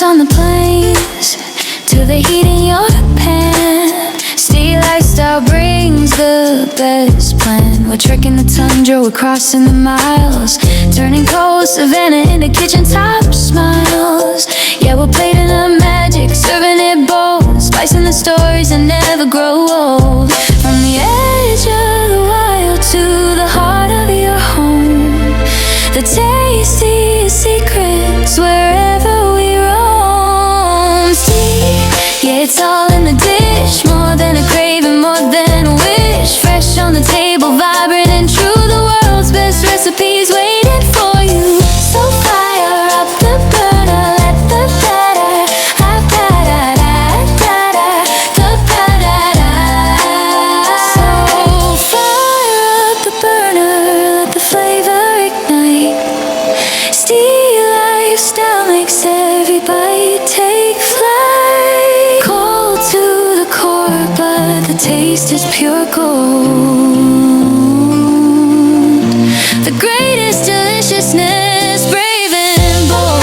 lost on the plains till the heat in your pan. City lifestyle brings the best plan. We're trekking the tundra, we're crossing the miles, turning cold savanna into kitchen top smiles. Yeah, we're plating our magic, serving it bold, spicing the stories that never grow old. From the edge of the wild to the heart of your home, the tastiest secrets wherever we roam. See, yeah, it's all in the dish, more than a craving, more than a wish. Fresh on the table, vibrant and true, the world's best recipes waiting for you. So fire up the burner, let the batter the batter. So fire up the burner, let the flavor ignite. Steel lifestyle makes every bite take flight. Cold to the core, but the taste is pure gold. The greatest deliciousness, brave and bold.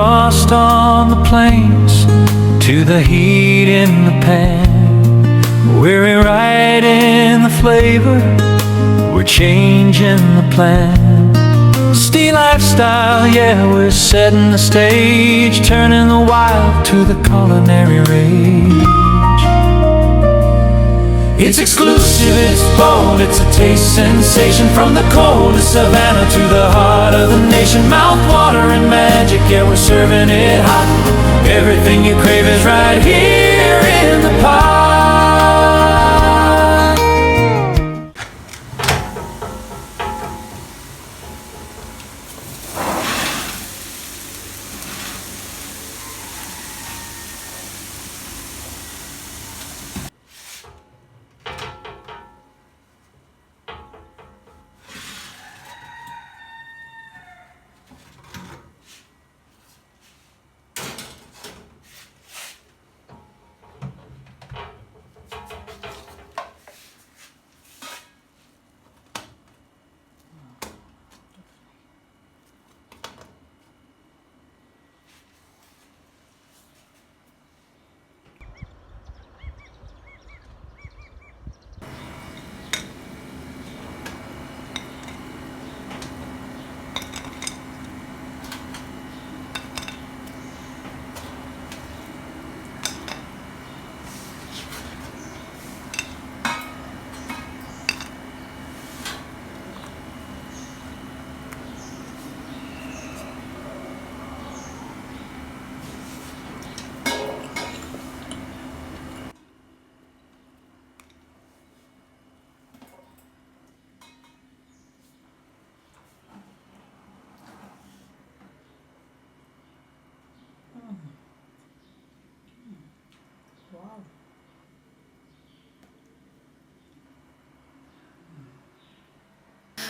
frost on the plains to the heat in the pan. We're rewriting the flavor, we're changing the plan. Sea lifestyle, yeah, we're setting the stage, turning the wild to the culinary rage. It's exclusive, it's bold, it's a taste sensation. From the coldest savanna to the heart of the nation. Mouth-watering magic, yeah, we're serving it hot. Everything you crave is right here in the pot.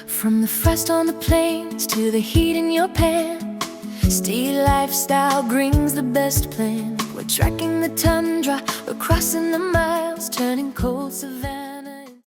From the frost on the plains to the heat in your pan, Steel lifestyle brings the best plan. We're tracking the tundra, we're crossing the miles, turning cold savanna